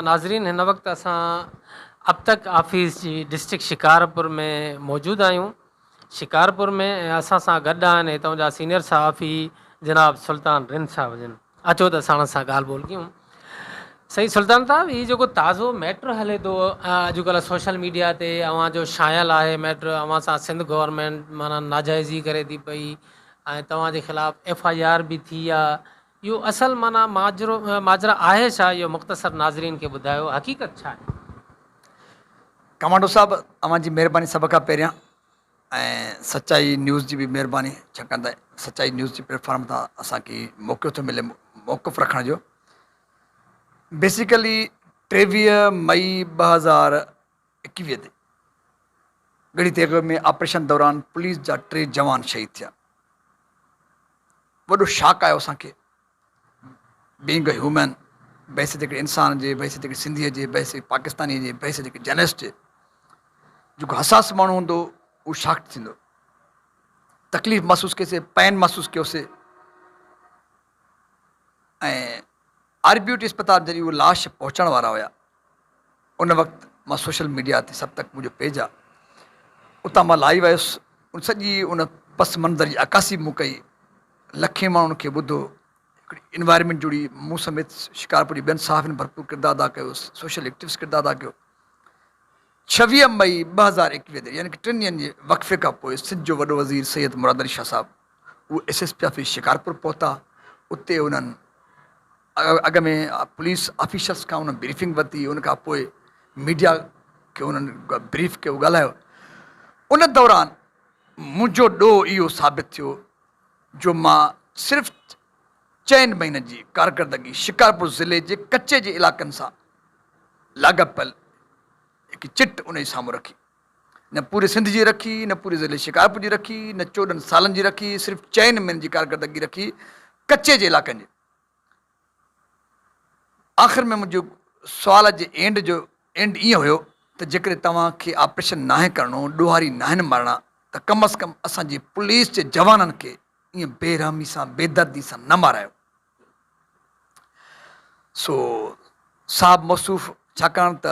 नाज़रीन, हिन वक़्तु असां अब तक ऑफिस जी डिस्ट्रिक्ट शिकारपुर में मौजूदु आहियूं। शिकारपुर में असां सां गॾु आहिनि हितां जा सीनियर सहाफ़ी जनाब सुल्तान रिन साहब जन। अचो त असां सां ॻाल्हि ॿोल कयूं। सही सुल्तान साहब, ये जेको ताज़ो मैटर हले थो अॼुकल्ह सोशल मीडिया ते, अवां जो शायल आहे मैटर, अवां सां सिंध गवर्नमेंट माना नाजाइज़ी करे थी पई ऐं तव्हांजे ख़िलाफ़ FIR बि थी आहे। इहो असल माना माजरा आहे छा? इहो मुख़्तसर नाज़रीन खे ॿुधायो, हक़ीक़त छा आहे? कमांडो साहब, अवां जी महिरबानी सभ खां पहिरियां, ऐं सचाई न्यूज़ जी बि महिरबानी, छाकाणि त सचाई न्यूज़ जी प्लेटफॉर्म तां असांखे मौक़ो थो मिले मौक़ुफ़ रखण जो। बेसिकली 23 मई 2021 ते ॻड़ी तेग में ऑपरेशन दौरान पुलिस जा 3 जवान शहीद थिया। वॾो शॉक आयो असांखे, बीइंग अ ह्यूमन, बैसित हिकिड़े इंसान जे, बैसित हिकिड़े सिंधीअ जे, बैसित पाकिस्तानी जे, बैसित हिकिड़े जर्नलिस्ट जे, जेको हसास माण्हू हूंदो उहो शॉक थींदो, तकलीफ़ महसूसु कयोसीं, पैन महसूसु कयोसीं। ऐं RBUT अस्पताल जॾहिं उहो लाश पहुचण वारा हुया, उन वक़्तु मां सोशल मीडिया ते सभु तक मुंहिंजो पेज आहे, उतां मां लाइव आयुसि। उन सॼी उन पस मंज़र जी अकासी मूं कई, लखे माण्हुनि खे ॿुधो, हिकिड़ी इन्वायरमेंट जुड़ी, मूं समेत शिकारपुर जी ॿियनि सहाफ़ियुनि भरपूर किरदारु अदा कयो, सोशल एक्टिविस्ट किरदारु अदा कयो। 26 मई 2021 ते यानी कि 3 ॾींहंनि जे वक़फ़े खां पोइ सिंध जो वॾो वज़ीर सैयद मुराद अली शाह साहब उहे SSP ऑफिस शिकारपुर पहुता। उते उन्हनि अॻ में पुलिस ऑफिसर्स खां उन्हनि ब्रीफिंग वरिती, उन खां पोइ मीडिया खे उन्हनि ब्रीफ कयो, ॻाल्हायो। उन दौरान मुंहिंजो ॾोह इहो साबित थियो जो मां सिर्फ़ु 4 महीननि जी कारकर्दगी शिकारपुर ज़िले जे कच्चे जे इलाइक़नि सां लाॻापियल हिकु चिट उन जे साम्हूं रखी, न पूरे सिंध जी रखी, न पूरे ज़िले शिकारपुर जी रखी, न 14 सालनि जी रखी, सिर्फ़ु 4 महीननि जी कारकर्दगी रखी कच्चे जे इलाइक़नि जी। आख़िर में मुंहिंजो सुवाल जे एंड ईअं हुयो त जेकॾहिं तव्हांखे ऑपरेशन नाहे करिणो, ॾोहारी नाहे मारणा, त कम अज़ कम असांजी पुलिस जे जवाननि खे ईअं बेरहमी सां, बेदर्दी सां न मारायो। सो साहब मौसूफ़, छाकाणि त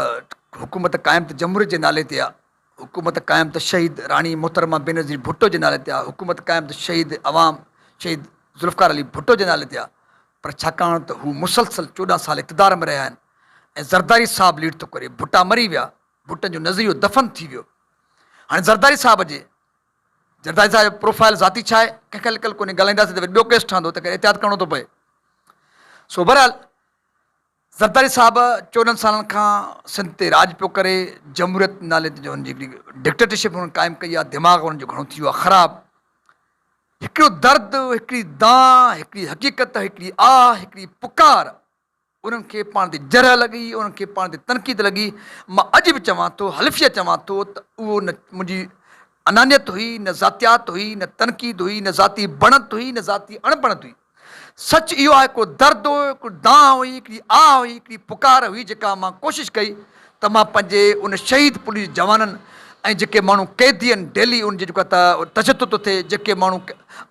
हुकूमत क़ाइमु त जमहूरियत जे नाले ते आहे, हुकूमत क़ाइमु त शहीद राणी मोहतरमा बेनज़ीर भुट्टो जे नाले ते आहे, हुकूमत क़ाइमु त शहीद शहीद ज़ुल्फ़कार अली भुट्टो जे नाले ते आहे। पर छाकाणि त हू मुसलसल 14 साल इक़्तिदार में रहिया आहिनि ऐं ज़रदारी साहब लीड थो करे, भुट्टा मरी विया, भुट्टनि जो नज़रियो दफ़न थी वियो। हाणे ज़रदारी साहब जो प्रोफाइल ज़ाती छा आहे, कंहिंखे लिकल कोन्हे, ॻाल्हाईंदासीं त वरी ॿियो केस ठहंदो, त करे एहतियात करिणो थो पए। सो बहरहाल ज़रदारी साहब 14 सालनि खां सिंध ते राज पियो करे, जमहूरियत नाले ते जो हुनजी हिकिड़ी डिक्टेटरशिप हुननि क़ाइमु कई आहे, दिमाग़ हुननि जो घणो थी वियो आहे ख़राबु। हिकिड़ो दर्द, हिकिड़ी दां, हिकिड़ी हक़ीक़त, हिकिड़ी हिकिड़ी पुकार उन्हनि खे पाण ते जरह लॻी, उन्हनि खे पाण ते तनक़ीद लॻी। मां अॼु बि चवां थो, हलफ़िया चवां थो त उहो न मुंहिंजी अनानियत हुई, न ज़ातियात हुई, न तनक़ीद हुई, न ज़ाती बणत हुई, न ज़ाती अणबणत हुई। सच इहो आहे, को दर्द हो, हिकिड़ी दां हुई, हिकिड़ी हुई, हिकिड़ी पुकार हुई, जेका मां कोशिशि कई त मां पंहिंजे उन शहीद पुलिस जवाननि ऐं जेके माण्हू क़ैदी आहिनि डेली उनजी जेको तशद्दुद थो थिए, जेके माण्हू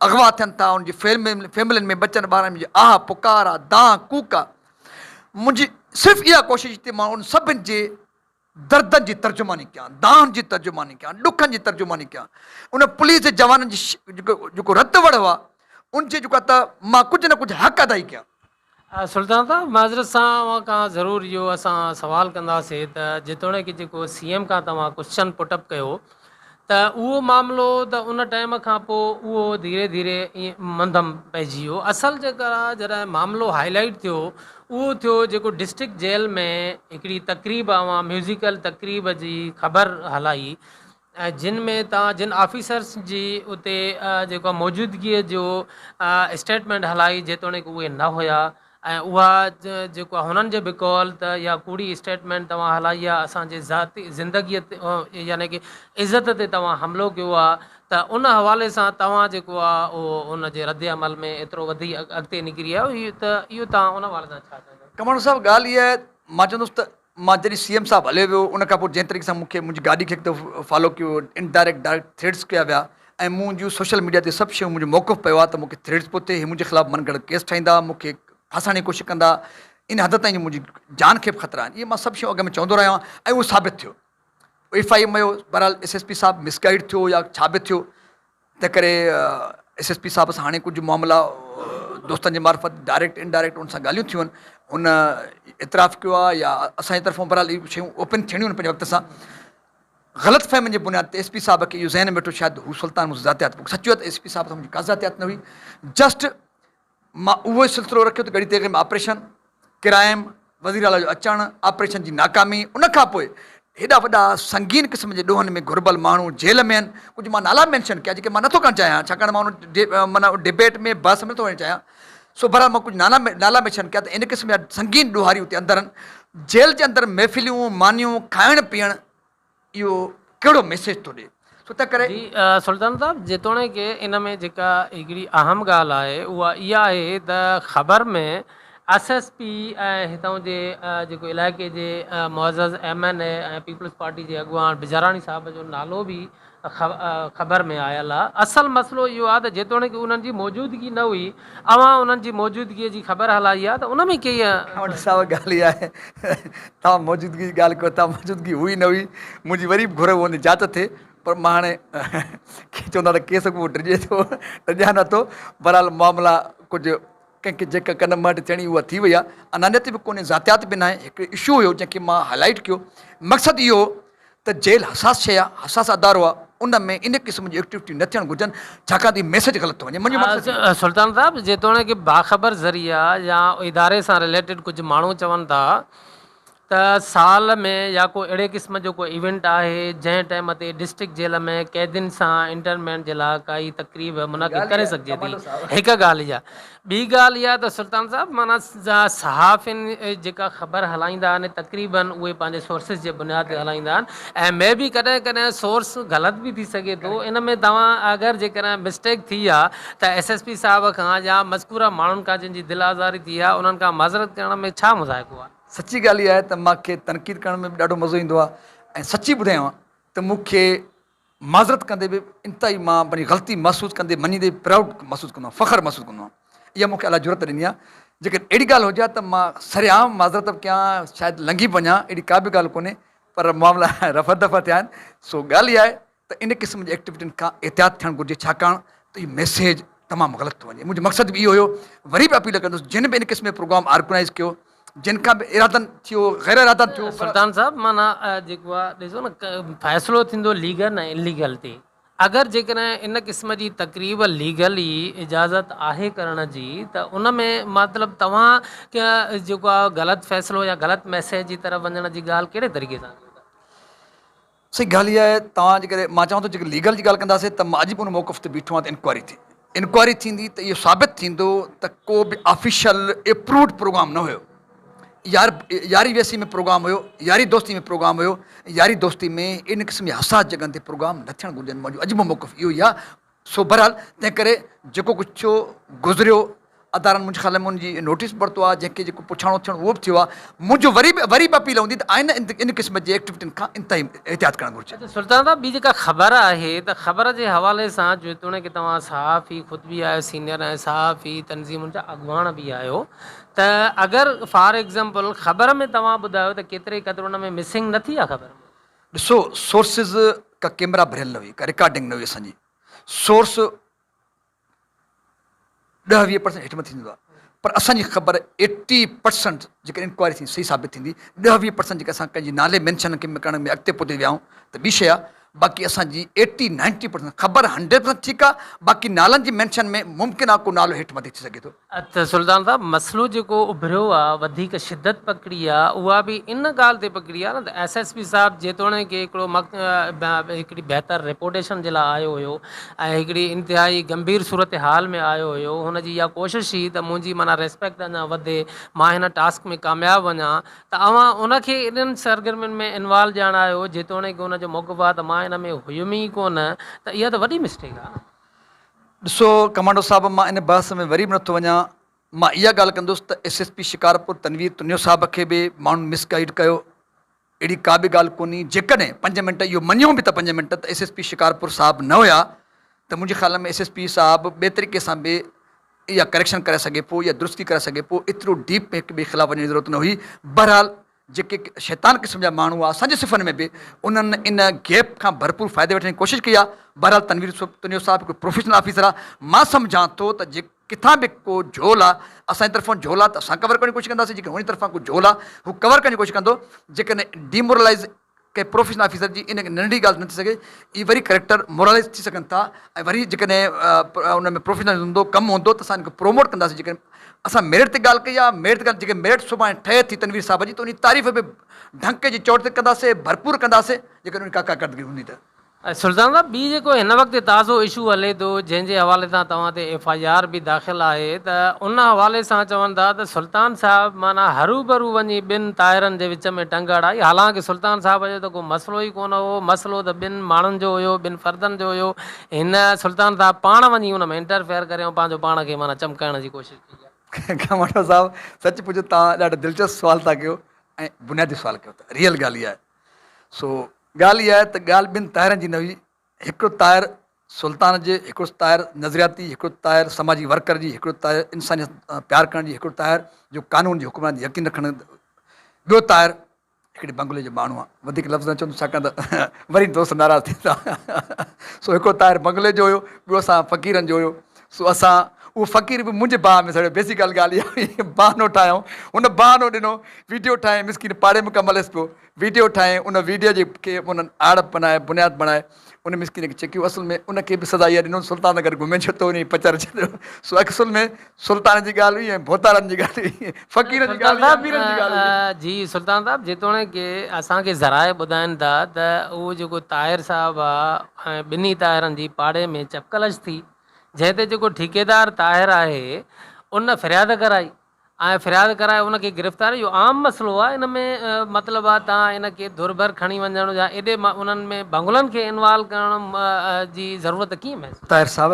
अगवा थियनि था, उनजी फैमिलियुनि में बचनि ॿारनि में पुकार आहे, दां कूक आहे, मुंहिंजी सिर्फ़ु इहा कोशिशि थी मां उन सभिनि जे दर्दनि जी तर्जुमानी कयां, दाहनि जी तर्जुमानी कयां, ॾुखनि जी तर्जुमानी कयां। उन पुलिस जे जवाननि जी जेको रत वड़ो आहे उनजे जेको आहे मां कुझु न कुझु हक़ अदाई कयां। सुल्तान साहब, माज़रत सां अवां खां ज़रूरु इहो असां सुवाल कंदासीं त जेतोणीकि जेको CM खां तव्हां क्वेश्चन पुटअप कयो त उहो मामिलो त उन टाइम खां पोइ उहो धीरे धीरे ईअं मंदम पइजी वियो। असल जेका जॾहिं मामिलो हाईलाइट थियो उहो थियो जेको डिस्ट्रिक्ट जेल में हिकिड़ी तक़रीब, म्यूज़िकल तक़रीब जी ख़बर हलाई ऐं जिन में जिन ऑफिसर्स जी उते जेको मौजूदगीअ जो स्टेटमेंट हलाई, जेतोणीकि उहे न हुया ऐं उहा जेको आहे हुननि जो बि कॉल त या कूड़ी स्टेटमेंट तव्हां हलाई आहे, असांजे ज़ाती ज़िंदगीअ ते यानी कि इज़त ते तव्हां हमिलो कयो आहे, त उन हवाले सां तव्हां जेको आहे उहो उन जे रद्द अमल में एतिरो वधीक अॻिते निकिरी आयो, इहो तव्हां उन हवाले सां छा चवंदा? कमांडो साहब, ॻाल्हि इहा आहे, मां चवंदुसि त मां जॾहिं CM साहब हले वियो उन खां पोइ जंहिं तरीक़े सां मूंखे मुंहिंजी गाॾी खे फॉलो कयो, इनडायरेक्ट डायरेक्ट थ्रेड्स कया विया ऐं मुंहिंजूं सोशल मीडिया ते सभु शयूं मुंहिंजो मौक़ुफ़ पियो आहे त मूंखे थ्रेड्स पियो थिए, मुंहिंजे ख़िलाफ़ु मनगढ़ केस ठाहींदा, मूंखे फासण जी कोशिशि कंदा, इन हद ताईं मुंहिंजी जान खे बि ख़तरा आहिनि। इहे मां सभु शयूं अॻ में चवंदो रहियो आहियां ऐं उहो साबित थियो। FIM जो बहरहाल SSP साहब मिसगाइड थियो या छा बि थियो, तंहिं करे SSP साहब सां हाणे कुझु मामला दोस्तनि जे मार्फत डायरेक्ट इनडायरेक्ट उन सां ॻाल्हियूं थियूं आहिनि, हुन इतराफ़ कयो आहे या असांजी तरफ़ां बहरहाल इहे शयूं ओपन थियणियूं आहिनि पंहिंजे वक़्त सां। ग़लति फ़हमी जे बुनियाद ते SP साहब खे इहो ज़हन में वेठो शायदि हू सुल्तान मुंहिंजो ज़ातियात, सचो आहे त SP साहब सां मुंहिंजी का ज़ातियात न हुई। जस्ट मां उहो सिलसिलो रखियो त घड़ी तेरे में ऑपरेशन क्राइम, वज़ीर आला जो अचणु, ऑपरेशन जी नाकामी, उन खां पोइ हेॾा वॾा संगीन क़िस्म जे ॾोहनि में घुरबल माण्हू जेल में आहिनि। कुझु मां नाला मेंशन कया जेके मां नथो करणु चाहियां, छाकाणि मां उन माना डिबेट में बहस में नथो वञणु चाहियां। सो बहरहाल मां कुझु नाला मेंशन कया त इन क़िस्म जा संगीन ॾोहारी हुते अंदरि आहिनि। जेल जे अंदरि महफ़िलियूं मानियूं खाइणु पीअणु, इहो कहिड़ो मैसेज थो ॾिए? छो त करे जी सुल्तान साहब, जेतोणीकि इन में जेका हिकिड़ी अहम ॻाल्हि आहे उहा इहा आहे त ख़बर में SSP ऐं हितां जे जेको इलाइक़े जे मुअज़्ज़ज़ MNA ऐं पीपल्स पार्टी जे अॻुवान बिजाराणी साहब जो नालो बि ख़बर में आयल आहे। असल मसइलो इहो आहे त जेतोणीकि उन्हनि जी मौजूदगी न हुई, अवां उन्हनि जी मौजूदगीअ जी ख़बर हलाई आहे, त उन में कई साहब ॻाल्हि इहा आहे, तव्हां मौजूदगी जी ॻाल्हि कयो, तव्हां मौजूदगी हुई न हुई, मुंहिंजी वरी बि घुर वञी जांच थिए, पर मां हाणे चवंदा त केस को ड्रिजे थो, ड्रिजा नथो। बहरहाल मामला कुझु कंहिंखे जेका कन मट थियणी उहा थी वई आहे। अनानियत बि कोन्हे, ज़ातियात बि न आहे। हिकिड़ो इशू हुयो जंहिंखे मां हाईलाइट कयो। मक़सदु इहो त जेल हसास शइ आहे, हसास अदारो आहे, उन में इन क़िस्म जी एक्टिविटी न थियणु घुरिजनि, छाकाणि त मैसेज ग़लति थो वञे। मुंहिंजो मक़सदु सुल्तान साहब, जेतोणीकि बाख़बर ज़रिया या इदारे सां रिलेटेड कुझु माण्हू चवनि था त साल में या को अहिड़े क़िस्म जो को इवेंट आहे जंहिं टाइम ते डिस्ट्रिक्ट जेल में कैदियुनि सां इंटरमेंट जे लाइ काई तकरीब मुनक़िद करे सघिजे थी। हिकु ॻाल्हि इहा। ॿी ॻाल्हि इहा त सुल्तान साहब, माना सहाफ़िन जेका ख़बर हलाईंदा आहिनि तक़रीबन उहे पंहिंजे सोर्सिस जे बुनियाद ते हलाईंदा आहिनि, ऐं मे बि कॾहिं कॾहिं सोर्स ग़लति बि थी सघे थो। इन में तव्हां अगरि जेकॾहिं मिस्टेक थी आहे त SSP साहब खां या मज़कूरा माण्हुनि खां जंहिंजी दिलि आज़ारी थी आहे उन्हनि खां माज़रत करण में छा मुज़ाइक़ो आहे? सची ॻाल्हि इहा आहे त मूंखे तनक़ीद करण में बि ॾाढो मज़ो ईंदो आहे, ऐं सची ॿुधायांव त मूंखे माज़रत कंदे बि इंतिहाई मां पंहिंजी ग़लती महसूसु कंदे मञींदे प्राउड महसूसु कंदो आहियां, फ़ख़्रु महसूसु कंदो आहियां। इहा मूंखे अलाह ज़रूरत ॾिनी आहे। जेकॾहिं अहिड़ी ॻाल्हि हुजे त मां सरेआम माज़रत बि कयां, शायदि लंघी बि वञा, अहिड़ी का बि ॻाल्हि कोन्हे, पर मामला रफ़ा दफ़ा थिया आहिनि। सो ॻाल्हि इहा आहे त इन क़िस्म जी एक्टिविटियुनि खां एहतियात थियणु घुरिजे, छाकाणि त इहो मैसेज तमामु ग़लति थो वञे। मुंहिंजो मक़सदु बि इहो हुयो। वरी बि अपील कंदुसि जिन बि इन क़िस्म जो प्रोग्राम ऑर्गेनाइज़ कयो, जिन खां बि इरादनि थियो ग़ैर इरादनि थियो, सुल्तान साहब, माना जेको आहे ॾिसो न, फ़ैसिलो थींदो लीगल ऐं इलीगल ते। अगरि जेकॾहिं इन क़िस्म जी तकरीब लीगली इजाज़त आहे करण जी, त उन में मतिलबु तव्हां जेको आहे ग़लति फ़ैसिलो या ग़लति मैसेज जी तरफ़ वञण जी ॻाल्हि कहिड़े तरीक़े सां? सही ॻाल्हि इहा आहे, तव्हां जेकॾहिं मां चवां थो जेके लीगल जी ॻाल्हि कंदासीं त मां अॼु बि उन मौक़िफ़ ते बीठो आहियां त इंक्वायरी थिए। इंक्वायरी थींदी त इहो साबित थींदो त को बि ऑफिशियल अप्रूव्ड प्रोग्राम न हुयो। यारी वेसी में प्रोग्राम हुयो, यारी दोस्ती में प्रोग्राम हुयो। यारी दोस्ती में इन क़िस्म जी हसास जॻहनि ते प्रोग्राम न थियणु घुरिजनि। मुंहिंजो अॼु बि मौक़िफ़ इहो ई आहे। सो बहरहाल तंहिं करे जेको कुझु थियो गुज़रियो, अदारनि मुंहिंजे ख़्याल में उनजी नोटिस वरितो आहे, जंहिंखे जेको पुछाणो थियणो उहो बि थियो आहे। मुंहिंजो वरी बि अपील हूंदी त आइन इन क़िस्म जी एक्टिविटियुनि खां इंतिहाई एहतियात करणु घुरिजे। सुल्तान साहब, ॿी जेका ख़बर आहे त ख़बर जे हवाले सां जेतोणीकि तव्हां सहाफ़ी ख़ुदि बि आहियो सीनियर ऐं सहाफ़ी तनज़ीमुनि जा अॻुवान बि आहियो, त अगरि फॉर एग्ज़ाम्पल ख़बर में तव्हां ॿुधायो त केतिरे क़दुरु उन में मिसिंग न थी आहे ख़बर में? ॾिसो, सोर्सिस का कैमरा भरियल न हुई, का रिकॉर्डिंग न हुई। असांजी सोर्स 10-20% हेठि मथे थींदो आहे, पर असांजी ख़बर 80% जेकर इंक्वायरी थी सही साबित थींदी। 10-20% जेके असां कंहिंजे नाले मेंशन करण में अॻिते पुठिते विया आहियूं त ॿी शइ आहे। बाक़ी असांजी 80-90% ख़बर 100% ठीकु आहे। बाक़ी नालनि जी मेंशन में मुमकिन आहे को नालो हेठि मथे थी सघे थो। त सुल्तान साहब, मसइलो जेको उभरियो आहे, वधीक शिदत पकड़ी आहे, उहा बि इन ॻाल्हि ते पकड़ी आहे न त SSP साहब जेतोणीकि हिकिड़ो हिकिड़ी बहितर रिपोर्टेशन जे लाइ आयो हुयो ऐं हिकिड़ी इंतिहाई गंभीर सूरत हाल में आयो हुयो, हुनजी इहा कोशिशि हुई त मुंहिंजी माना रिस्पेक्ट अञा वधे, मां हिन टास्क में कामयाबु वञा, त अवां उनखे इन्हनि सरगर्मियुनि में इन्वॉल्व ॼाण आयो, जेतोणीकि हुनजो मौक़िफ़ आहे त मां इन में हुयुमि ई कोन, त इहा त वॾी मिस्टेक आहे। ॾिसो कमांडो साहब, मां इन बहस में वरी बि नथो वञा। मां इहा ॻाल्हि कंदुसि त SSP शिकारपुर तनवीर तुनियो साहब खे बि माण्हुनि मिसगाइड कयो, अहिड़ी का बि ॻाल्हि कोन्हे। जेकॾहिं 5 मिंट इहो मञियो बि त 5 मिंट त SSP शिकारपुर साहब न हुया, त मुंहिंजे ख़्याल में SSP साहब ॿिए तरीक़े सां बि या करेक्शन करे सघे पोइ या दुरुस्ती करे सघे पोइ एतिरो डीप में हिक ॿिए ख़िलाफ़ वञण जी ज़रूरत न हुई। बहरहाल जेके शैतान क़िस्म जा माण्हू आहे असांजे सिफ़नि में बि उन्हनि इन गैप खां भरपूर फ़ाइदे वठण जी कोशिशि कई आहे। बहरहाल तनवीर साहब हिकु प्रोफेशनल ऑफिसर आहे, मां सम्झां थो त जे किथां बि को झोल आहे असांजी तरफ़ां झोल आहे त असां कवर करण जी कोशिशि कंदासीं, जेकॾहिं उन तरफ़ां को झोल आहे हू कवर करण जी कोशिशि कंदो। जेकॾहिं डिमोरलाइज़ के प्रोफेशनल ऑफिसर जी इन नंढी ॻाल्हि न थी सघे, ई वरी करेक्टर मोरलाइज़ थी सघनि था ऐं वरी जेकॾहिं उन में प्रोफेशनल हूंदो कमु हूंदो त असां हिनखे प्रोमोट कंदासीं। जेकॾहिं असां मेरिट ते ॻाल्हि कई आहे, मेरिट ते ॻाल्हि जेके मेरिट सुभाणे ठहे थी तनवीर साहब जी त उन तारीफ़ बि ढंग जी चौड़ ते कंदासीं, भरपूर कंदासीं जेकॾहिं उन का कारकर्दगी हूंदी त। सुल्तान साहब ॿी जेको हिन वक़्तु ताज़ो इशू हले थो जंहिंजे हवाले सां तव्हां ते FIR बि दाख़िल आहे त उन हवाले सां चवनि था त सुल्तान साहब माना हरू भरू वञी ॿिनि ताइरनि जे विच में टंग अड़ाई। हालांकि सुल्तान साहब जो त को मसइलो ई कोन हो, मसइलो त ॿिनि माण्हुनि जो हुयो, ॿिनि फ़र्दनि जो हुयो। हिन सुल्तान साहब पाण वञी हुन में इंटरफेयर करे ऐं पंहिंजो पाण खे माना चमकाइण जी कोशिशि कई आहे। कमांडो साहब सच पुछो तव्हां ॾाढो दिलचस्प सुवाल था कयो ऐं बुनियादी सुवाल कयो था, रियल ॻाल्हि इहा आहे। सो ॻाल्हि इहा आहे त ॻाल्हि ॿिनि ताइरनि जी न हुई। हिकिड़ो ताइर सुल्तान जे, हिकिड़ो ताइर नज़रियाती, हिकिड़ो ताइर समाजी वर्कर जी, हिकिड़ो ताइर इंसानियत प्यारु करण जी, हिकिड़ो ताइर जो कानून जी हुकुमरान जी यकीन रखण, ॿियो ताइर हिकिड़े बंगले जो माण्हू आहे। वधीक लफ़्ज़ न चवंदुसि छाकाणि त वरी दोस्त नाराज़ थींदा। सो हिकिड़ो ताइर बंगले जो हुयो, ॿियो असां फ़क़ीरनि जो हुयो। सो असां उहो फ़क़ीर बि मुंहिंजे बाह में सड़ियो। बेसिक ॻाल्हि इहा हुई, बहानो ठाहियूं, हुन बहानो ॾिनो, वीडियो ठाहे, मिसकिन पाड़े में कमु हलेसि पियो, वीडियो ठाहे, उन वीडियो जे खे उन्हनि आड़ बनाए, बुनियादु बणाए, उन मिसकिन खे चेकियो। असुल में उनखे बि सज़ा इहा ॾिनो सुल्तान नगर घुमे छॾियो त उन पचर छॾियो। सो असुल में सुल्तान जी ॻाल्हि हुई ऐं भोतारनि जी ॻाल्हि हुई, फ़क़ीर जी ॻाल्हि हुई, अमीरनि जी ॻाल्हि हुई। जी सुल्तान साहब जेतोणीकि असांखे ज़राए ॿुधाइनि था त उहो जेको ताहिर साहबु आहे ऐं ॿिन्ही ताहिरनि जी पाड़े में चपकलश थी, जंहिं ते जेको ठेकेदार ताहिर आहे उन फ़रियाद कराई ऐं फ़रियाद कराए उनखे गिरफ़्तार। इहो आम मसइलो आहे, इन में मतिलबु आहे तव्हां इनखे दुरभर खणी वञण या एॾे उन्हनि में बंगलनि खे इन्वॉल्व करण जी ज़रूरत कीअं महसूसु? ताहिर साहब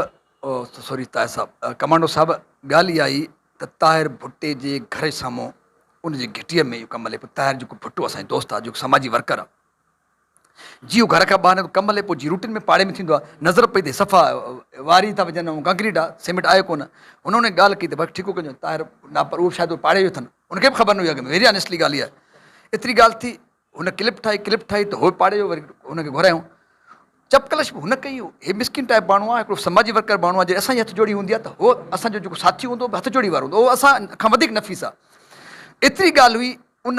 सॉरी ताहिर साहब कमांडो साहब ॻाल्हि इहा आई त ताहिर भुट्टे जे घर जे साम्हूं उनजी घिटीअ में इहो कमु हले पियो। ताहिर जेको भुट्टो असांजो दोस्त आहे, जेको समाजी वर्कर आहे, जी उहो घर खां ॿाहिरि कमु हले पियो, जी रूटीन में पाड़े में थींदो आहे, नज़र पई थिए सफ़ा वारी था विझनि, ऐं कंक्रीट आहे, सीमेंट आहे कोन। हुन ॻाल्हि कई त भई ठीकु कजो ताहिर ना, पर उहो शायदि पाड़े जो अथनि, उनखे बि ख़बर न हुई अॻ में। वेरी ऑनेस्टली ॻाल्हि इहा आहे। एतिरी ॻाल्हि थी, हुन क्लिप ठाही त उहो पाड़े जो, वरी हुनखे घुरायूं। चपकलश बि हुन कई। हे मिसकिन टाइप माण्हू आहे, हिकिड़ो समाजी वर्कर माण्हू आहे, जॾहिं असांजी हथ जोड़ी हूंदी आहे त उहो असांजो जेको साथी हूंदो हथ जोड़ी वारो हूंदो, उहो असां खां वधीक नफ़ीस आहे। एतिरी ॻाल्हि हुई। उन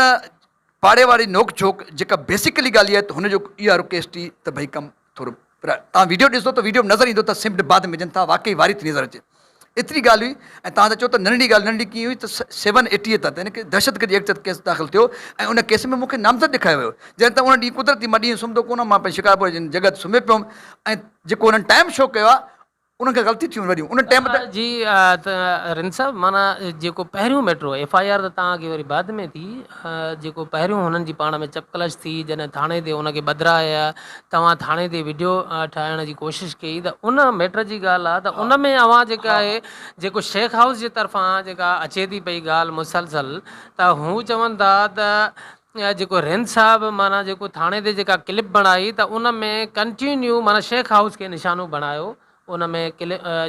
पाड़े वारी नोक झोक जेका बेसिकली ॻाल्हि आहे त हुनजो इहा रिक्वेस्ट हुई त भई कमु थोरो, पर तव्हां वीडियो ॾिसो त वीडियो में नज़र ईंदो त सिमेंट बाद में विझनि था, वाक़ई वारी थी नज़र अचे। एतिरी ॻाल्हि हुई। ऐं तव्हां त चओ त नंढी ॻाल्हि, नंढी कीअं हुई त 780 त हिनखे दहशतगर्दी एक्ट केस दाख़िल थियो ऐं उन केस में मूंखे नामज़द ॾेखारियो वियो। जंहिं त उन ॾींहुं कुदरती मां ॾींहुं सुम्हंदो कोन, मां पंहिंजे शिकारपुर जी जॻह ते सुम्हे पियुमि ऐं जेको हुननि टाइम शो कयो आहे उनखे ग़लती थियूं वॾियूं उन टाइम ते। जी त रिन साहब माना जेको पहिरियों मेट्रो FIR त तव्हांखे वरी बाद में थी, जेको पहिरियों हुननि जी पाण में चपकलश थी, जॾहिं थाणे ते हुनखे बदिराया, तव्हां थाणे ते वीडियो ठाहिण जी कोशिशि कई, त उन मैटर जी ॻाल्हि आहे त उन में अव्हां जेका आहे जेको शेख हाउस जे तरफ़ां जेका अचे थी पई ॻाल्हि मुसलसल, त हू चवनि था त जेको रिन साहब माना जेको थाणे ते जेका क्लिप बणाई त उन में कंटिन्यू माना शेख हाउस खे निशानो बणायो। उन में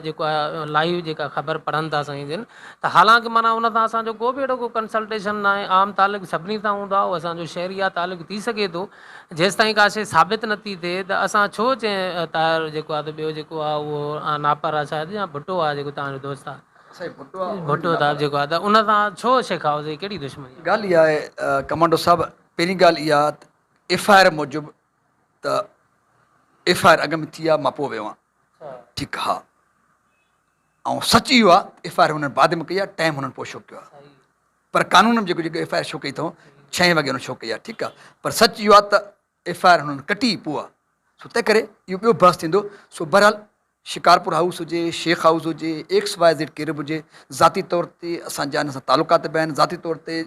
जेको आहे लाइव जेका ख़बर पढ़नि था साईं जन, त हालांकि माना उन सां असांजो को बि अहिड़ो को कंसल्टेशन न आहे। आम तालुक सभिनी सां हूंदो आहे, उहो असांजो शहरिया तालुक थी सघे थो। जेसि ताईं का शइ साबित नथी थिए त असां छो चए ताहिर जेको आहे त ॿियो जेको आहे उहो नापर आहे शायदि, या भुट्टो आहे जेको तव्हांजो दोस्त आहे भुट्टो साहब जेको आहे, त उन सां छो शेख हाउस जी कहिड़ी दुश्मनी? ॻाल्हि इहा आहे कमांडो साहब, पहिरीं ॻाल्हि इहा त FIR मूजिबि त FIR अॻ में थी आहे, मां पोइ वियो आहियां, ठीकु आहे। हा, ऐं सच इहो आहे FIR हुननि बाद में कई आहे, टाइम हुननि पोइ शो कयो आहे, पर कानून में जेको FIR शो कई अथऊं 6 वॻे हुननि शो कई आहे, ठीकु आहे। पर सच इहो आहे त FIR हुननि कटी पोइ आहे। सो तंहिं करे इहो ॿियो बहस थींदो। सो बहरहाल शिकारपुर हाउस हुजे, शेख हाउस हुजे, XYZ केर बि हुजे, ज़ाती तौर ते असांजा हिन सां तालुकात बि आहिनि। ज़ाती तौर ते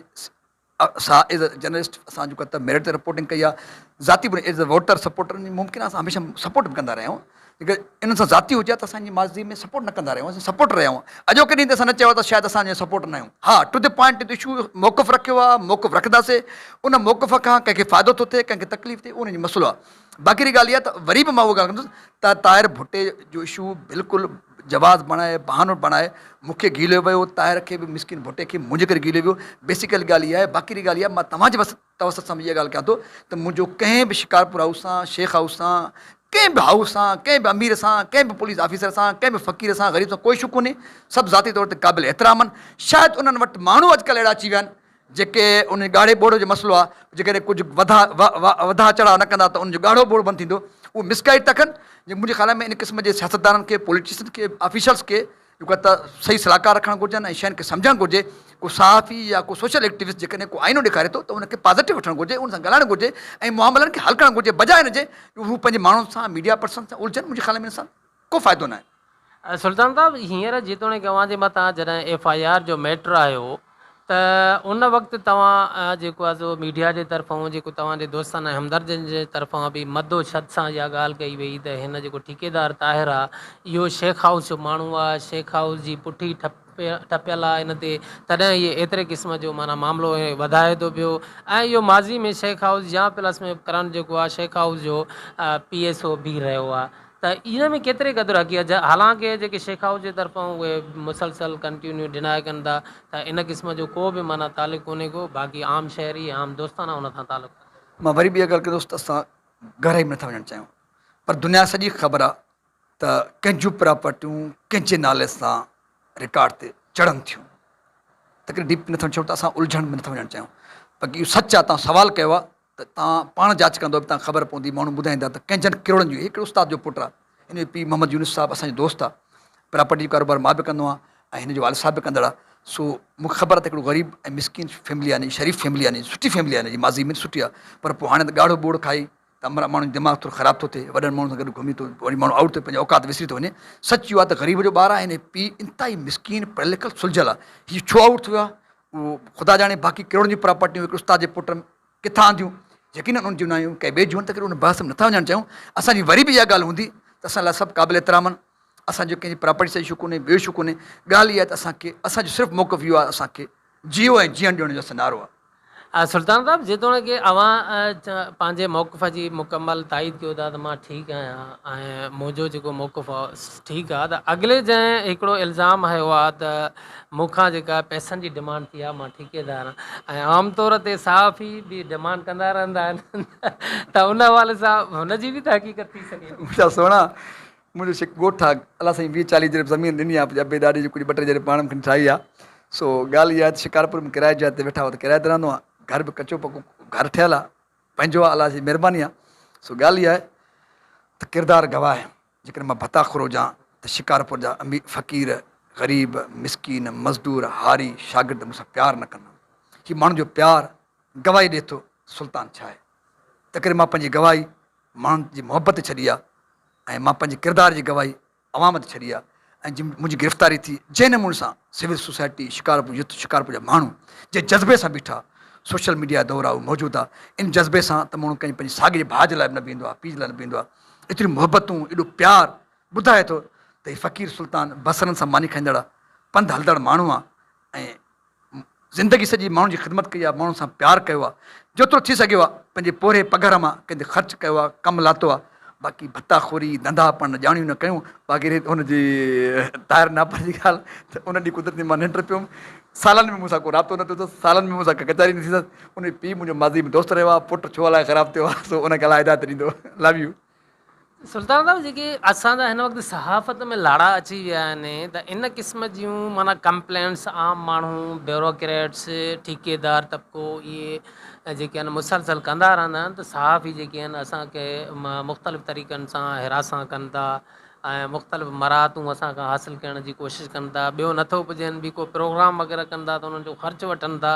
असां एज़ अ जर्नलिस्ट असां जेको त मेरिट ते रिपोर्टिंग कई आहे, ज़ाती बि एज़ अ वोटर सपोर्टर मुमकिन आहे असां हमेशह सपोर्ट बि कंदा रहिया आहियूं। जेके इन्हनि सां ज़ाती हुजे त असांजी माज़ी में सपोर्ट न कंदा रहियूं, असां सपोर्ट रहिया आहियूं। अॼोके ॾींहं ते असां न चयो त शायदि असांजे सपोर्ट न आहियूं। हा, टू द पॉइंट इशू मौक़ुफ़ रखियो आहे, मौक़ुफ़ रखंदासीं। उन मौक़ुफ़ खां कंहिंखे फ़ाइदो थो थिए, कंहिंखे तकलीफ़ थिए, उन जो मसइलो आहे। बाक़ी ॻाल्हि इहा त वरी बि मां उहा ॻाल्हि कंदुसि त ताहिर भुट्टे जो इशू बिल्कुलु जवाज़ बणाए बहानो बणाए मूंखे गीलियो वियो, ताहिर खे बि मिसकिन भुटे खे मुंहिंजे करे गीलियो वियो। बेसिकल ॻाल्हि इहा आहे। बाक़ी ॻाल्हि इहा मां तव्हांजे तवसत सां इहा ॻाल्हि कयां थो त मुंहिंजो कंहिं बि शिकारपुर हाउस सां, शेख हाउस सां, कंहिं बि हाउस सां, कंहिं बि अमीर सां, कंहिं बि पुलिस ऑफिसर सां, कंहिं बि फ़क़ीर सां, ग़रीब सां कोई शुक कोन्हे। सभु ज़ाती तौर ते क़ाबिल एतिराम आहिनि। शायदि उन्हनि वटि माण्हू अॼुकल्ह अहिड़ा अची विया आहिनि जेके उन ॻाढ़े ॿोड़ जो मसइलो आहे, जेकॾहिं कुझु वधा चढ़ाव न कंदा त उनजो ॻाढ़ो ॿोड़ बंदि थींदो। उहो मिसगाइड था कनि। जे मुंहिंजे ख़्याल में इन क़िस्म जे सियासतदाननि खे, पॉलिटिशियन खे, ऑफिशल्स खे जेको त सही सलाहकार रखणु घुरिजनि ऐं शयुनि खे सम्झणु घुरिजे। को सहाफ़ी या को सोशल एक्टिविस्ट जेकॾहिं को आइनो ॾेखारे थो त उनखे पॉज़िटिव वठणु घुरिजे, उन सां ॻाल्हाइणु घुरिजे ऐं मामलनि खे हल करणु घुरिजे, बजाए हिन जे हू पंहिंजे माण्हुनि सां, मीडिया पर्सन सां उलझनि। मुंहिंजे ख़्याल में हिन सां को फ़ाइदो न आहे। सुल्तान साहब, हींअर जेतोणीकि अव्हांजे मथां जॾहिं FIR जो मैटर आयो त उन वक़्तु तव्हां जेको आहे सो मीडिया जे तरफ़ां, जेको तव्हांजे दोस्तनि ऐं हमदर्दनि जे तरफ़ां बि मदोशद सां इहा ॻाल्हि कई वई त हिन जेको ठेकेदार ताहिर आहे इहो शेख हाउस जो माण्हू आहे, शेख हाउस जी पुठी ठपियल आहे इन ते, तॾहिं इहे एतिरे क़िस्म जो माना मामिलो वधाए थो पियो। ऐं इहो माज़ी में शेख हाउस या प्लस में करण जेको आहे शेख हाउस जो PSO बि रहियो आहे। त इन में केतिरे क़दुरु हक़ीक़त, हालांकि जेके शेख हाउस जे तरफ़ां उहे मुसलसल कंटिन्यू डिनाए कनि था त इन क़िस्म जो को बि माना तालुक़ु कोन्हे को, बाक़ी आम शहरी आम दोस्ताना उन सां तालुक़ु। मां वरी बि इहा ॻाल्हि कंदुसि त असां गहराई में नथा वञणु चाहियूं, पर दुनिया सॼी ख़बर आहे त कंहिंजूं प्रॉपर्टियूं कंहिंजे नाले सां रिकॉर्ड ते चढ़नि थियूं। त डीप नथा वञणु चाहियूं, त असां उलझण में नथा वञणु चाहियूं। बाक़ी इहो सच आहे। तव्हां सुवालु कयो आहे त तव्हां पाण जांच कंदो बि तव्हां ख़बर पवंदी, माण्हू ॿुधाईंदा त कंहिंजनि किरोड़नि जूं। हिकिड़ो उस्ताद जो पुटु आहे, हिन जो पीउ मोहम्मद यूनुस साहिबु असांजो दोस्त आहे, प्रॉपर्टी कारोबार मां बि कंदो आहियां ऐं हिन जो वालिद साहिबु बि कंदड़ आहे। सो मूंखे ख़बर आहे त हिकिड़ो ग़रीब ऐं मिसकिन फैमिली आहे, शरीफ़ फैमिली आहे, सुठी फैमिली आहे, हिन जी माज़ी में सुठी आहे। पर पोइ हाणे त ॻाढ़ो ॿोड़ खाई त अमरा माण्हू जो दिमाग़ थोरो ख़राबु थो थिए, वॾनि माण्हुनि सां गॾु घुमी थो, वरी माण्हू आउट थो, पंहिंजो औकात विसरी थो वञे। सच इहो आहे त ग़रीब जो ॿारु आहे, हिन पीउ इंतिहाई मिसकिन पढ़ियलु लिखियलु सुलझियलु आहे। हीउ छो आउट थियो आहे उहो ख़ुदा ॼाणे। बाक़ी किरोड़नि जी प्रॉपर्टियूं हिकिड़े उस्ताद जे पुट किथां आंदियूं, यकीन उन जूं न आहियूं, कंहिं ॿिए जूं आहिनि, त उन बहस में नथा वञणु चाहियूं। असांजी वरी बि इहा ॻाल्हि हूंदी त असां लाइ सभु क़ाबिल एतिराम आहिनि। असांजो कंहिंजी प्रॉपर्टी सां इशू कोन्हे, ॿियो इशू कोन्हे। ॻाल्हि इहा आहे त असांजो सिर्फ़ु मौक़िफ़ इहो आहे, असांखे जियो ऐं जीअण ॾियण जो असां नारो आहे। सुल्तान साहब, जेतोणीकि अव्हां पंहिंजे मौक़िफ़ जी मुकमल ताईद कयो था त मां ठीकु आहियां ऐं मुंहिंजो जेको मौक़िफ़ आहे ठीकु आहे, त अॻिले जंहिं हिकिड़ो इल्ज़ाम हयो आहे त मूंखां जेका पैसनि जी डिमांड थी आहे, मां ठेकेदार आहियां ऐं आमतौर ते सहाफ़ी बि डिमांड कंदा रहंदा आहिनि त उन हवाले सां हुनजी बि त हक़ीक़त थी सघे। मुंहिंजा सुहिणा, मुंहिंजो ॻोठु आहे, अलाह साईं 20-40 जॾहिं ज़मीन ॾिनी आहे, अबे ॾाढी जी कुझु 2 टे जॾहिं पाण मूंखे ठाही आहे। सो ॻाल्हि इहा आहे त शिकारपुर में किराए जा ते वेठा हुआ त किराए ते रहंदो आहे। घर बि कचो पको घर ठहियलु आहे, पंहिंजो आहे, अलाह जी महिरबानी आहे। सो ॻाल्हि इहा आहे त किरदारु गवाह आहे। जेकॾहिं मां भताखुर हुजां त शिकारपुर जा अमीर फ़क़ीर, ग़रीब, मिसकिन, मज़दूर, हारी, शागिर्द मूंसां प्यारु न कंदा। हीउ माण्हुनि जो प्यारु गवाही ॾिए थो सुल्तान छा आहे। त करे मां पंहिंजी गवाही माण्हुनि जी मोहबत छॾी आहे ऐं मां पंहिंजे किरदार जी गवाही अवाम ते छॾी आहे। ऐं मुंहिंजी गिरफ़्तारी थी जंहिं नमूने सां civil society, Shikarpur youth, Shikarpur जा माण्हू जंहिं जज़्बे सां बीठा, सोशल मीडिया दौर आहे उहो मौजूदु आहे। इन जज़्बे सां त माण्हू कंहिं पंहिंजे साॻे भाउ जे लाइ बि न बीहंदो आहे, पीउ जे लाइ न बीहंदो आहे। एतिरियूं मोहबतूं, एॾो प्यारु ॿुधाए थो त हीउ फ़क़ीर सुल्तान बसरनि सां मानी खाईंदड़ आहे, पंधु हलंदड़ माण्हू आहे ऐं ज़िंदगी सॼी माण्हुनि जी ख़िदमत कई आहे, माण्हुनि सां प्यारु कयो आहे, जेतिरो थी सघियो आहे पंहिंजे पोरे पघर मां कंहिंजे ख़र्चु कयो आहे, कमु लाथो आहे। बाक़ी भत्ताखोरी, धंधा पाण ॼाणियूं न कयूं। बाक़ी हुनजी ताहिर नापर जी ॻाल्हि त उन ॾींहुं कुदरती मां निंड पियुमि। सालनि में मूंसां को राब्तो न थियो अथसि, सालनि में मूंसां कचहरी न थी अथसि। उन पीउ मुंहिंजो माज़ी में दोस्त रहियो आहे, पुटु छो अलाए ख़राबु थियो आहे, सो उनखे अलाए हिदायत ॾींदो। Love U. सुल्तान साहब, जेके असांजा हिन वक़्तु सहाफ़त में लाड़ा अची विया आहिनि त इन क़िस्म जूं माना कंप्लेंट्स आम माण्हू, ब्यूरोक्रेट्स, ठेकेदार तबिको इहे जेके आहिनि मुसलसल कंदा रहंदा आहिनि त सहाफ़ी जेके आहिनि असांखे मुख़्तलिफ़ तरीक़नि सां हिरासां कनि था ऐं मुख़्तलिफ़ मराहतूं असांखां हासिलु करण जी कोशिशि कनि था। ॿियो नथो पुॼनि बि को प्रोग्राम वग़ैरह कनि था त उन्हनि जो ख़र्चु वठनि था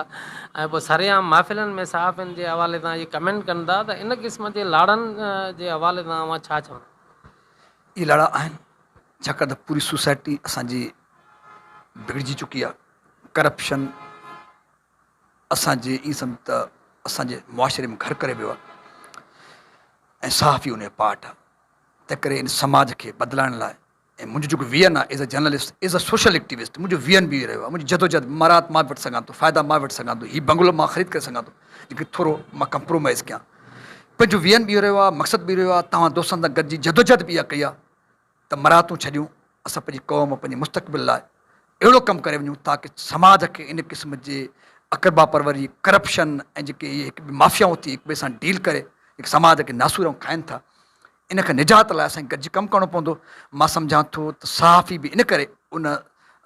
ऐं पोइ सरेआम महफ़िलनि में सहाफ़ियुनि जे हवाले सां इहे कमेंट कनि था। त इन क़िस्म जे लाड़नि जे हवाले सां अव्हां छा चवंदा? इहे लाड़ा आहिनि छाकाणि त पूरी सोसाइटी असांजी बिगड़जी चुकी आहे। करप्शन असांजे ई सम त असांजे मुआशिरे में घर करे वियो आहे ऐं सहाफ़ी उन जो पार्ट आहे। तंहिं करे इन समाज खे बदिलाइण लाइ ऐं मुंहिंजो जेको वियन आहे as a journalist, as a social activist, मुंहिंजो वियन बि रहियो आहे। मुंहिंजी जदोजहद मराहत मां बि वठी सघां थो, फ़ाइदा मां वठी सघां थो, हीउ बंगलो मां ख़रीद करे सघां थो, जेके थोरो मां कंप्रोमाइज़ कयां। पंहिंजो वियन बि रहियो आहे, मक़सदु बि रहियो आहे। तव्हां दोस्तनि सां गॾिजी जदोजहद बि इहा कई आहे त मराहतूं छॾियूं, असां पंहिंजी क़ौम पंहिंजे मुस्तक़बिल लाइ अहिड़ो कमु करे वञूं ताकी समाज खे इन क़िस्म जे अकरबा परवरी करप्शन ऐं जेके इहे हिकु माफ़ियाऊं थी हिक ॿिए सां डील करे हिकु समाज खे नासूर खाइनि था, इन खां निजात लाइ असांखे गॾिजी कमु करिणो पवंदो। मां सम्झां थो त सहाफ़ी बि इन करे उन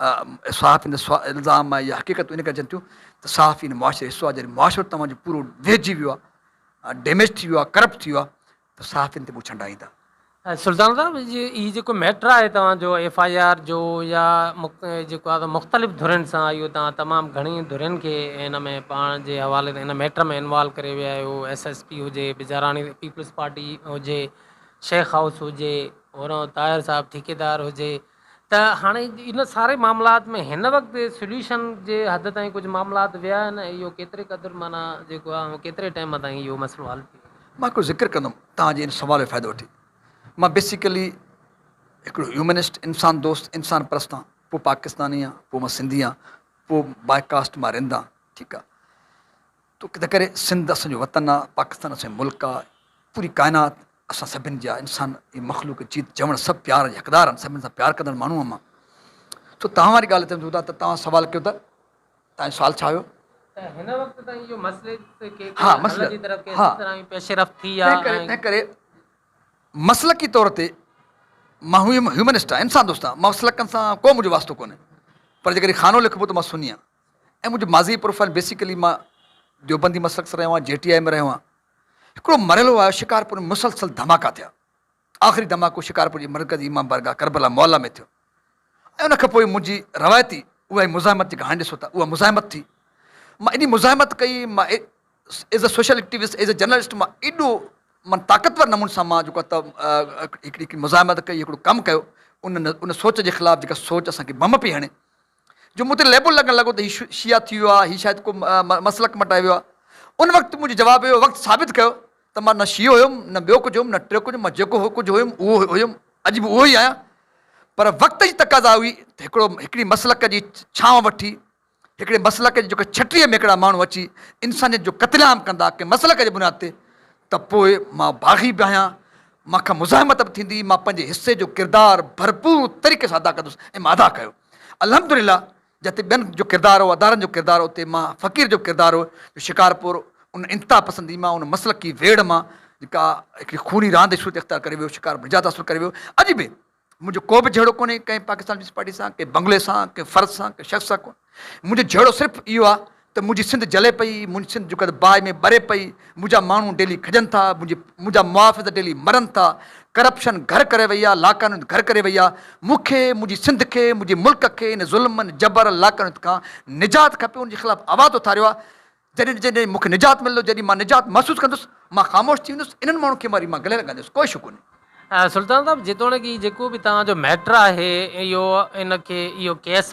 सहाफ़ी इल्ज़ाम आहे या हक़ीक़त इन करे अचनि थियूं त सहाफ़ी इन मुआशिरे हिसो आहे। जॾहिं मुआशिरो तव्हांजो पूरो वेहिजी वियो आहे, डैमेज थी वियो आहे, करप्ट थी वियो आहे, त सहाफ़ियुनि ते पुछंदा ईंदा। सुल्तान साहब ये जेको मैटर आहे तव्हांजो FIR जो या जेको आहे मुख़्तलिफ़ धुरनि सां इहो तव्हां तमामु घणी धुरनि खे हिन में पाण जे हवाले हिन मैटर में इन्वॉल्व करे विया आहियो। SSP हुजे, बिजाराणी पीपल्स पार्टी हुजे, शेख हाउस हुजे, और ताहिर साहब ठेकेदार हुजे, त हाणे इन सारे मामलात में हिन वक़्तु सोल्यूशन जे हद ताईं कुझु मामलात विया आहिनि? इहो केतिरे क़दुरु माना जेको आहे केतिरे टाइम ताईं इहो मसइलो हल थी? मां हिकिड़ो ज़िक्र कंदुमि तव्हांजे इन सुवाल जो फ़ाइदो वठी। मां बेसिकली हिकिड़ो ह्यूमनिस्ट, इंसान दोस्त, इंसान परस्त आहियां। पोइ पाकिस्तानी आहियां, पोइ मां सिंधी आहियां, पोइ बाय कास्ट मां रहंदा, ठीकु आहे। तो किथे करे सिंध असांजो वतन आहे, पाकिस्तान असांजो मुल्क आहे, पूरी काइनात असां सभिनि जा इंसान इहे मख़लूक जीत जवण सभु प्यार जा हक़दार आहिनि, सभिनि सां प्यारु कंदड़ माण्हू आहियां मां। तो तव्हां वारी ॻाल्हि ते था त तव्हां सुवाल कयो त तव्हांजो सुवाल छा हुयो? हिन वक़्तु ताईं इहो मसइले हाँ, मसइला, हाँ, पेशरफ़ थी तंहिं करे मसलकी तौर ते मां ह्यूमनिस्ट आहियां, इंसान दोस्त आहियां। मसलकनि सां को मुंहिंजो वास्तो कोन्हे, पर जेकॾहिं खानो लिखबो त मां सुनी आहियां। ऐं मुंहिंजो माज़ी प्रोफाइल बेसिकली मां देवबंदी मसलक सां रहियो आहियां, JTI में रहियो आहियां। हिकिड़ो मरहलो आयो शिकारपुर में मुसलसल धमाका थिया। आख़िरी धमाको शिकारपुर जी मरकज़ी इमाम बारगाह करबला मौला में थियो। ऐं उन खां पोइ मुंहिंजी रवायती उहा मुज़ाहिमत जेका हाणे ॾिसो था उहा मुज़ाहिमत थी। मां एॾी मुज़ाहिमत कई, मां as a social activist, as a journalist मां एॾो मां ताक़तवर नमूने सां मां जेको आहे हिकिड़ी मुज़ाहिमत कई, हिकिड़ो कमु कयो उन सोच जे ख़िलाफ़ु जेका सोच असांखे बम पई हणे, जो मूं ते लेबल लॻणु लॻो त हीउ शिया थी वियो आहे, हीउ शायदि को मसलक मटाए वियो आहे। उन वक़्तु मुंहिंजो जवाबु इहो वक़्तु साबित कयो त मां न शियो हुयुमि, न ॿियो कुझु हुयुमि, न टियों कुझु, मां जेको कुझु हुयुमि उहो हुयुमि, अॼु बि उहो ई आहियां। पर वक़्त जी तक़ाज़ा हुई त हिकिड़ी मसलक जी छांव वठी, हिकिड़े मसलक जी जेको छटीअ में हिकिड़ा माण्हू अची इंसानियत जो क़त्लेआम कंदा कंहिं मसलक जे बुनियाद ते, त पोइ मां बाग़ी बि आहियां, मूंखां मुज़ाहिमत बि थींदी, मां पंहिंजे हिसे जो किरदारु भरपूर तरीक़े सां अदा कंदुसि ऐं मां अदा कयो। अल्हम्दुलिल्लाह जिते ॿियनि जो किरदारु हो, अदारनि जो किरदारु हो, उते मां फ़क़ीर जो किरदारु हो। शिकारपुर उन इंतिहा पसंदी मां, उन मसलकी वेड़ मां जेका हिकिड़ी खूनी रांदि सूरत इख़्तियार करे वियो, शिकारपुर निजात हासिलु करे वियो। अॼु बि मुंहिंजो को बि जहिड़ो कोन्हे कंहिं पाकिस्तान पीपल्स पार्टी सां, कंहिं बंगले सां, कंहिं फ़र्ज़ सां, कंहिं शख़्स सां कोन्हे। मुंहिंजो जहिड़ो सिर्फ़ु इहो आहे त मुंहिंजी सिंध जले पई, मुंहिंजी सिंध जेका बाहि में ॿरे पई, मुंहिंजा माण्हू डेली खजनि था, मुंहिंजा मुआफ़िज़ डेली मरनि था, करप्शन घर करे वई आहे, लाकानून घर करे वई आहे। मूंखे, मुंहिंजी सिंध खे, मुंहिंजे मुल्क खे इन ज़ुल्मनि जबर लाकानून खां निजात खपे, उनजे ख़िलाफ़ु आवाज़ उथारियो आहे। जॾहिं जॾहिं मूंखे निजात मिलंदो, जॾहिं मां निजात महसूसु कंदुसि, मां ख़ामोश थी वेंदुसि। इन्हनि माण्हुनि खे वरी मां गले लॻाईंदुसि, कोई शक कोन्हे। सुल्तान साहब जेतोणीकि जेको बि तव्हांजो मैटर आहे इहो इनखे इहो केस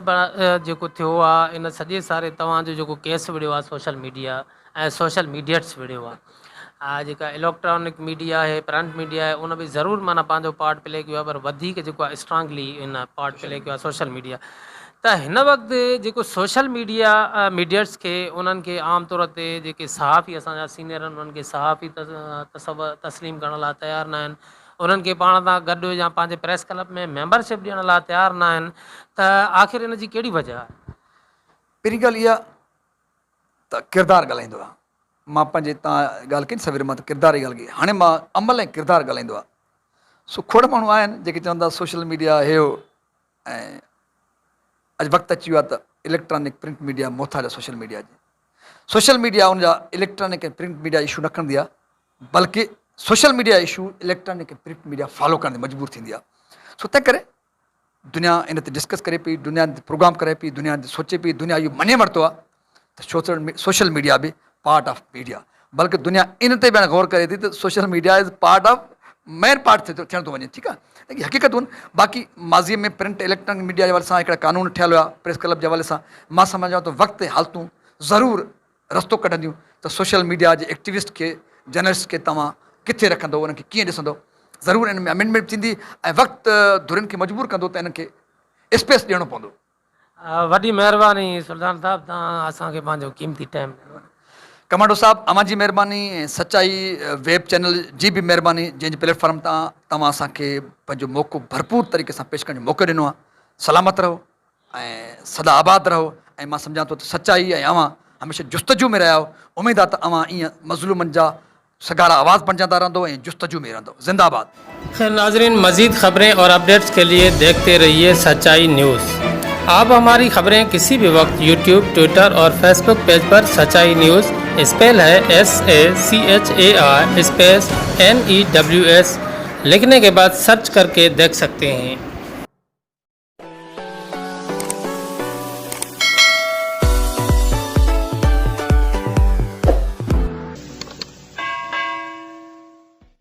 जेको थियो आहे, इन सॼे सारे तव्हांजो जेको केस विढ़ियो आहे सोशल मीडिया ऐं सोशल मीडियट्स विढ़ियो आहे, जेका इलेक्ट्रॉनिक मीडिया आहे, प्रिंट मीडिया आहे, उन बि ज़रूरु माना पंहिंजो पार्ट प्ले कयो आहे, पर वधीक जेको आहे स्ट्रांगली इन पार्ट प्ले कयो आहे सोशल मीडिया। त हिन वक़्तु जेको सोशल मीडिया मीडियट्स खे उन्हनि खे आम तौर ते जेके सहाफ़ी असांजा सीनियर आहिनि उन्हनि खे सहाफ़ी तस्लीम करण लाइ तयारु न आहिनि, उन्हनि खे पाण सां गॾु या पंहिंजे प्रेस क्लब में मेंबरशिप ॾियण लाइ तयारु न आहिनि, त आख़िर इन जी कहिड़ी वजह आहे? पहिरीं ॻाल्हि इहा त किरदारु ॻाल्हाईंदो आहे। मां पंहिंजे तव्हां ॻाल्हि कई न सवेर मां त किरदार जी ॻाल्हि कई, हाणे मां अमल ऐं किरदारु ॻाल्हाईंदो आहे। सो खोड़ माण्हू आहिनि जेके चवंदा सोशल मीडिया हे हो, ऐं अॼु वक़्तु अची वियो आहे त इलेक्ट्रॉनिक प्रिंट मीडिया मोहताज आहे सोशल मीडिया जी। सोशल मीडिया उनजा इलेक्ट्रॉनिक ऐं प्रिंट मीडिया इशू न खणंदी आहे, बल्कि सोशल मीडिया इशू इलेक्ट्रॉनिक ऐं प्रिंट मीडिया फॉलो करण ते मजबूर थींदी आहे। सो तंहिं करे दुनिया इन ते डिस्कस करे पई, दुनिया ते प्रोग्राम करे पई, दुनिया ते सोचे पई, दुनिया इहो मञे वरितो आहे त सोशल मीडिया बि पार्ट ऑफ मीडिया, बल्कि दुनिया इन ते बि गौर करे थी त social media is part of main part थियण थो वञे। ठीकु आहे, लेकिन हक़ीक़तूं बाक़ी माज़ीअ में प्रिंट इलेक्ट्रॉनिक मीडिया जे हवाले सां हिकिड़ा कानून ठहियल हुआ, प्रेस क्लब जे हवाले सां मां सम्झां थो वक़्तु हालतूं ज़रूरु रस्तो कढंदियूं त सोशल मीडिया जे एक्टिविस्ट खे, जर्नलिस्ट खे तव्हां किथे रखंदो, उन्हनि खे कीअं ॾिसंदो, ज़रूरु इन में अमेंडमेंट थींदी ऐं वक़्तु धुरनि खे मजबूर कंदो त इन्हनि खे स्पेस ॾियणो पवंदो। वॾी महिरबानी सुल्तान साहब, तव्हां असांखे पंहिंजो क़ीमती टाइम ॾिनो। कमांडो साहब अमां जी महिरबानी, सच्चाई वेब चैनल जी भी महिरबानी, जंहिंजे प्लेटफॉर्म तां तव्हां असांखे पंहिंजो मौक़ो भरपूर तरीक़े सां पेश करण जो मौक़ो ॾिनो आहे। सलामत रहो ऐं सदा आबाद रहो। ऐं मां सम्झां थो त सच्चाई ऐं अवां हमेशह जुस्तजू में रहिया आहियो। उमेदु आहे त अवां ईअं मज़लूमनि जा सगारा आवाज़ बणिजंदा रहंदो ऐं जुस्तजू में रहंदो। जिंदाबाद। खैर नाजरीन, मज़ीद खबरें और अपडेट्स के लिए देखते रहिए सच्चाई न्यूज़। आप हमारी खबरें किसी भी वक्त यूट्यूब, ट्विटर और फेसबुक पेज पर सच्चाई न्यूज़, स्पेल है SACHAI स्पेस NEWS लिखने के बाद सर्च करके देख सकते हैं।